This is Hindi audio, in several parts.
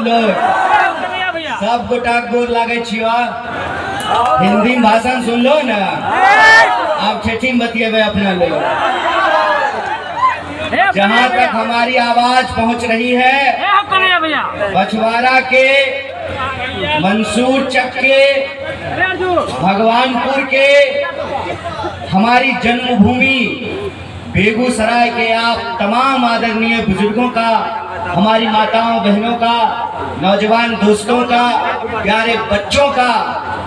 लोग सब गोटा गोर लागे छियो। हिंदी भाषण सुन लो ना, आप ठेठी में बतिएबे अपना लोग। जहाँ तक हमारी आवाज पहुँच रही है, बछवाड़ा के, मंसूर चक के, भगवानपुर के, हमारी जन्मभूमि बेगूसराय के आप तमाम आदरणीय बुजुर्गों का, हमारी माताओं बहनों का, नौजवान दोस्तों का, प्यारे बच्चों का,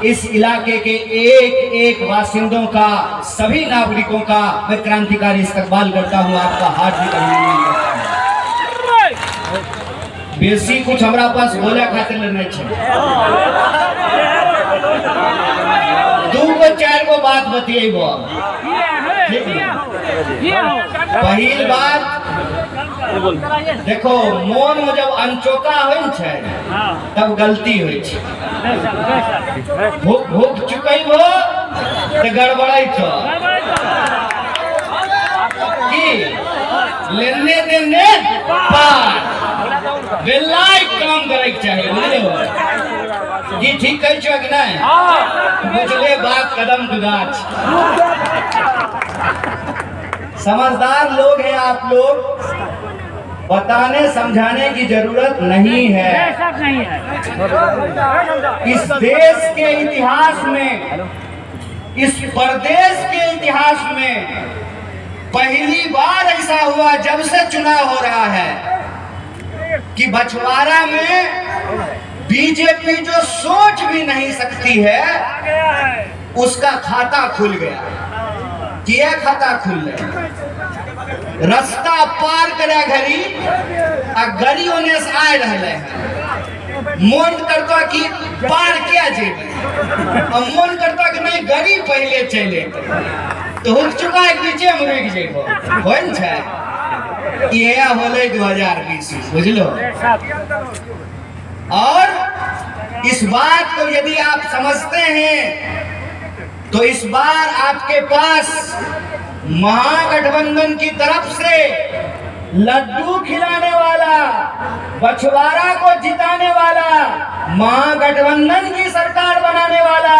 इस इलाके के एक एक वासिंदों का, सभी नागरिकों का मैं क्रांतिकारी इस्तकबाल करता हूँ। आपका हार्दिक अभिनंदन करता हूँ। बेसी कुछ हमारा पास बोले खातिर नहीं है। 2 4 गो बात बतिएबो। पहिल बात देखो, मोन में जब अनचोका हो तब गलती हो, भूख चुकई हो तो गड़बड़ाई छो कि लेने देने पार बेलाई काम करे चाहिए, बुझले जी? ठीक कह छो कि नहीं? बुझले बात कदम के गाछ। समझदार लोग हैं आप लोग, बताने समझाने की जरूरत नहीं है। इस देश के इतिहास में, इस प्रदेश के इतिहास में पहली बार ऐसा हुआ जब से चुनाव हो रहा है कि बछवाड़ा में बीजेपी जो सोच भी नहीं सकती है उसका खाता खुल गया। किया खाता खुल गया, रास्ता पार करे घड़ी आ गड़ी ओने से आए रहले हैं। मन करता कि पार क्या जेबे, और मन करता कि नहीं गड़ी पहले चले तो हो चुका है, बीचे में रुक जेबो होन छै। ये होले 2020, बुझलो। और इस बात को यदि आप समझते हैं तो इस बार आपके पास महागठबंधन की तरफ से लड्डू खिलाने वाला, बछवाड़ा को जिताने वाला, महागठबंधन की सरकार बनाने वाला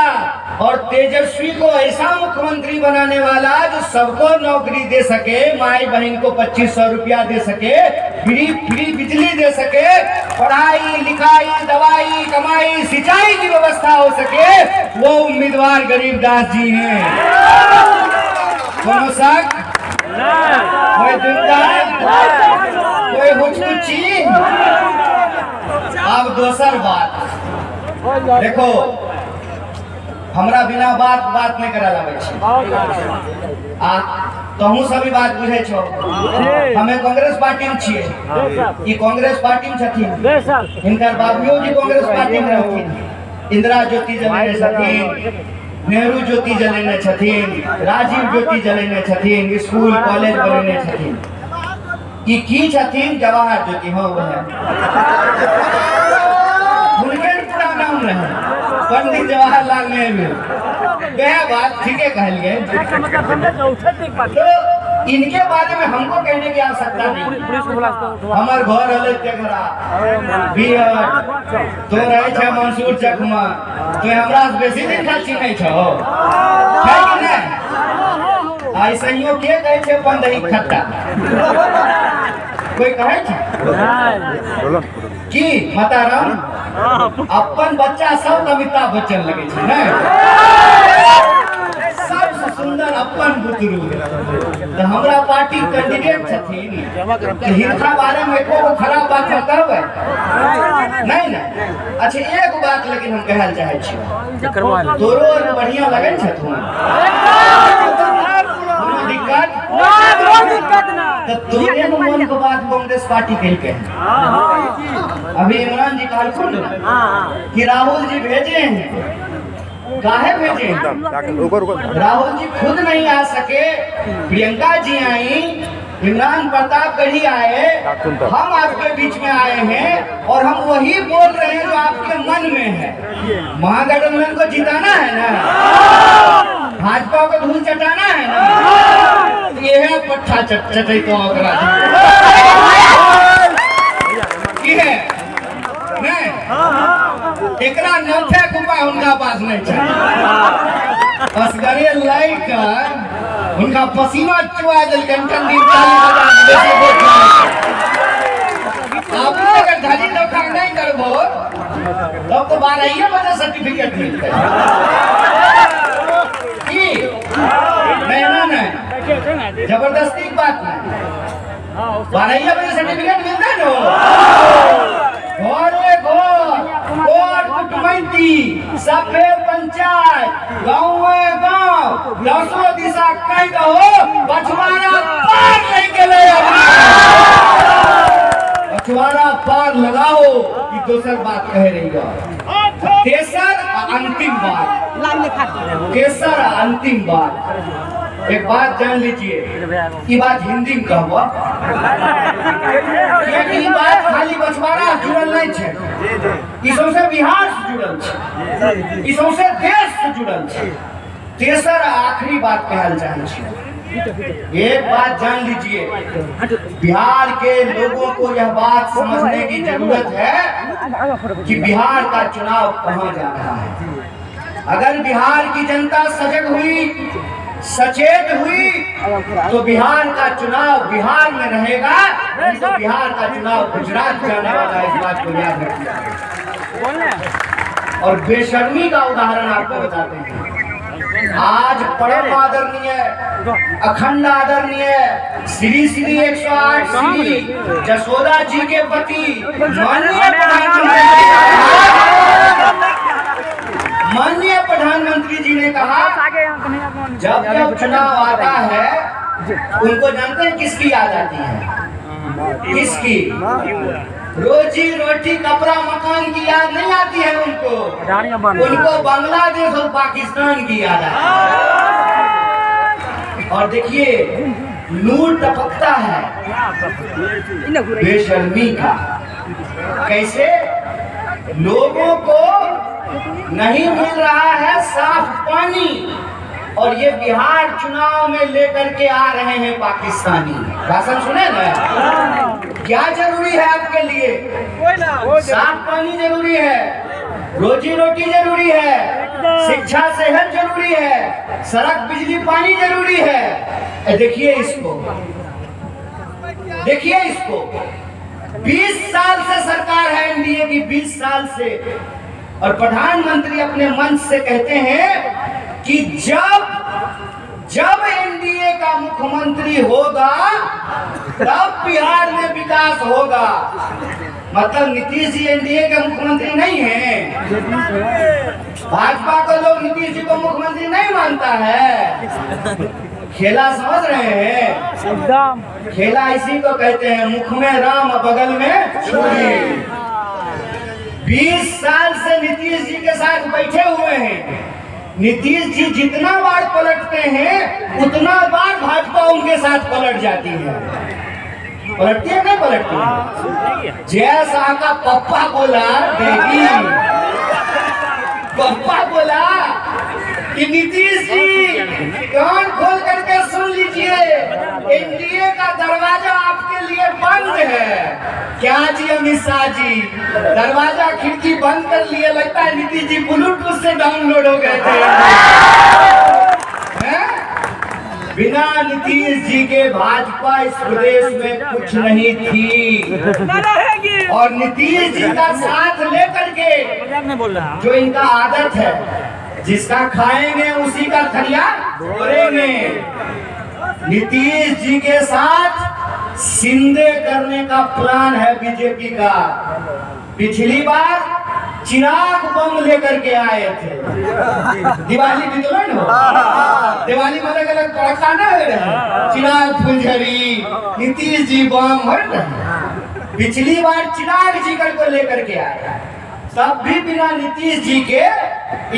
और तेजस्वी को ऐसा मुख्यमंत्री बनाने वाला जो सबको नौकरी दे सके, माई बहन को 2500 रुपया दे सके, फ्री बिजली दे सके, पढ़ाई लिखाई दवाई कमाई सिंचाई की व्यवस्था हो सके, वो उम्मीदवार गरीबदास जी हैं। कोनो शक, कोई दुविधा, कोई हुचकुची? अब दूसर बात देखो, हमरा बिना बात नहीं करा लगे तहू सभी बात बुझे छो। हमें कांग्रेस पार्टी में छिए, ई कांग्रेस पार्टी में छथिन, इनकर बाबूओ जी कांग्रेस पार्टी में रहथिन। इंदिरा ज्योति जलेने छथिन, नेहरू ज्योति जलेने छथिन, राजीव ज्योति जलेने छथिन, स्कूल कॉलेज बनेने छथिन। ई की छथिन? जवाहर ज्योति। हाँ वह उनके पूरा नाम रहे पंडित जवाहरलाल नेहरू। वह बात ठीक है कहल गए। तो इनके बारे में हमको कहने की आवश्यकता नहीं। हमार घर हले तेघरा तो रहे छे मंसूर चक में, तो हमरा से बेसी दिन खाची नहीं छो है कि नहीं? ऐसे ही के कहे छे पंदही खट्टा, कोई कहे छे कि माताराम अपन बच्चा सब अमिताभ बच्चन लगे छे नहीं? सबसे सुंदर अपन बुतरू। तो हमरा पार्टी कैंडिडेट छथिन, तो हिनका बारे में एको खराब बात कहबै नहीं ना। अच्छा एक बात लेकिन हम कहल चाहे छी, तोरो बढ़िया लगे छथुन, दिक्कत ना, तो तोरे मन के बात कांग्रेस पार्टी कहलके। अभी इमरान जी कहलखुन कि राहुल जी भेजे हैं, काहे भेजे? राहुल जी खुद नहीं आ सके, प्रियंका जी आई, इमरान प्रतापगढ़ी आए, हम आपके बीच में आए हैं और हम वही बोल रहे हैं जो आपके मन में है। महागठबंधन को जिताना है ना, भाजपा को धूल चटाना है ना, ये है पट्टा चटई तो है एकरा नौथे कुपा उनका पास नहीं चाहिए। असगरे लड़कर उनका पसीना चुआ दिल घंटन दिन आप अगर धनी धोखा नहीं करबो तब तो 12 बजे सर्टिफिकेट मिलते नहीं जबरदस्ती की बात नहीं 12 बजे सर्टिफिकेट मिलता है घरे घर कुटमैती सभे पंचायत गाँव दसों दिशा कह दो बछवाड़ा पार नहीं गेले बछवाड़ा पार लगाओ कि दोसर बात कह रही है। तेसर अंतिम बात तेसर अंतिम बात एक बात जान लीजिए ये बात हिंदी में कहबो ये बात खाली बछवाड़ा जुड़ल नहीं है ई सौंसे बिहार से जुड़ल है ई सौंसे देश से जुड़ल है। तेसर आखिरी बात कहल चाहे छी एक बात जान लीजिए बिहार के लोगों को यह बात समझने की जरूरत है कि बिहार का चुनाव कहां जा रहा है। अगर बिहार की जनता सजग हुई सचेत हुई तो बिहार का चुनाव बिहार में रहेगा नहीं तो बिहार का चुनाव गुजरात जाने वाला इस बात को याद रखिए। और बेशर्मी का उदाहरण आपको बताते हैं। आज परम आदरणीय अखंड आदरणीय श्री श्री 108 श्री जसोदा जी के पति माननीय प्रधानमंत्री जी ने कहा जब जब चुनाव आता है उनको जानते हैं किसकी याद आती है किसकी रोजी रोटी कपड़ा मकान की याद नहीं आती है उनको बांग्लादेश और पाकिस्तान की याद आती है। और देखिए नूर टपकता है बेशर्मी का कैसे लोगों को नहीं मिल रहा है साफ पानी और ये बिहार चुनाव में लेकर के आ रहे हैं पाकिस्तानी। भाषण सुने ना क्या जरूरी है आपके लिए साफ पानी जरूरी है रोजी रोटी जरूरी है शिक्षा सेहत जरूरी है सड़क बिजली पानी जरूरी है। देखिए इसको 20 साल से सरकार है एनडीए की 20 साल से और प्रधानमंत्री अपने मंच से कहते हैं कि जब एनडीए का मुख्यमंत्री होगा तब बिहार में विकास होगा। मतलब नीतीश जी एनडीए के मुख्यमंत्री नहीं है। भाजपा को लोग नीतीश जी को मुख्यमंत्री नहीं मानता है। खेला समझ रहे हैं खेला इसी को कहते हैं मुख में राम बगल में छुरी। 20 साल से नीतीश जी के साथ बैठे हुए हैं। नीतीश जी जितना बार पलटते हैं उतना बार भाजपा उनके साथ पलट जाती है। पलटती है नहीं पलटती है? जैसा का पप्पा बोला देगी पप्पा बोला कि नीतीश जी कान खोल करके सुन लीजिए एनडीए का दरवाजा आपके लिए बंद है। क्या जी अमित शाह जी दरवाजा खिड़की बंद कर लिए लगता है नीतीश जी ब्लूटूथ से डाउनलोड हो गए थे। बिना नीतीश जी के भाजपा इस प्रदेश में कुछ नहीं थी और नीतीश जी का साथ लेकर के जो इनका आदत है जिसका खाएंगे उसी का थरिया धोएंगे। नीतीश जी के साथ शिंदे करने का प्लान है बीजेपी का। पिछली बार चिराग बम लेकर के आए थे दिवाली भी तो नहीं हो दिवाली में अलग अलग पड़का ना हो रहे चिराग फुलझड़ी नीतीश जी बम हट रहे। पिछली बार चिराग जी को लेकर के आए तब भी बिना नीतीश जी के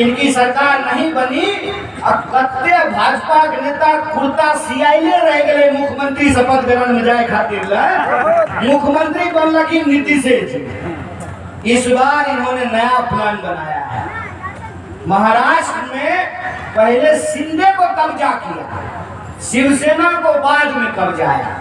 इनकी सरकार नहीं बनी। अब कत्ते भाजपा के नेता कुर्ता सियाइले रह गए मुख्यमंत्री शपथ ग्रहण में जाए खातिर मुख्यमंत्री बनलखिन नीतीश जी। इस बार इन्होंने नया प्लान बनाया है। महाराष्ट्र में पहले शिंदे को कब्जा किया शिवसेना को बाद में कब्जा आया।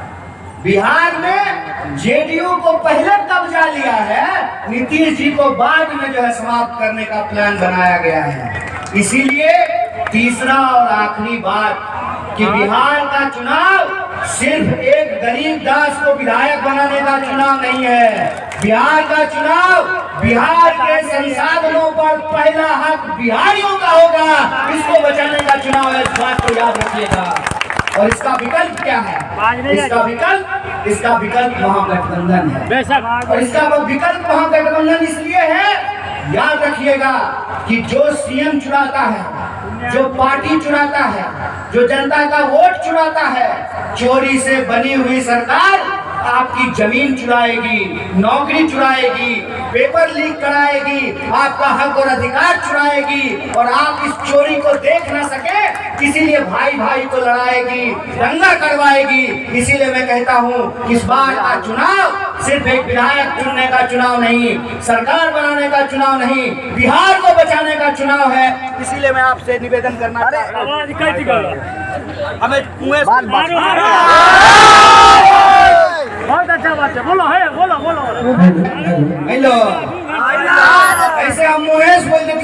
बिहार में जेडीयू को पहले कब्जा लिया है नीतीश जी को बाद में जो है समाप्त करने का प्लान बनाया गया है। इसीलिए तीसरा और आखिरी बात कि बिहार का चुनाव सिर्फ एक गरीब दास को विधायक बनाने का चुनाव नहीं है। बिहार का चुनाव बिहार के संसाधनों पर पहला हक बिहारियों का होगा, इसको बचाने का चुनाव है। इस बात को याद रखिएगा। और इसका विकल्प क्या है? इसका विकल्प महागठबंधन है। और इसका विकल्प महागठबंधन इसलिए है, याद रखिएगा, कि जो सीएम चुराता है, जो पार्टी चुराता है, जो जनता का वोट चुराता है, चोरी से बनी हुई सरकार आपकी जमीन चुराएगी, नौकरी चुराएगी, पेपर लीक कराएगी, आपका हक और अधिकार चुराएगी, और आप इस चोरी को देख ना सके इसीलिए भाई भाई को लड़ाएगी, दंगा करवाएगी। इसीलिए मैं कहता हूँ इस बार का चुनाव सिर्फ एक विधायक चुनने का चुनाव नहीं, सरकार बनाने का चुनाव नहीं, बिहार को बचाने का चुनाव है। इसीलिए मैं आपसे निवेदन करना चाहता हूँ, हमें बहुत अच्छा बात है, बोलो है, बोलो हेलो, ऐसे हम मुहेश बोल देते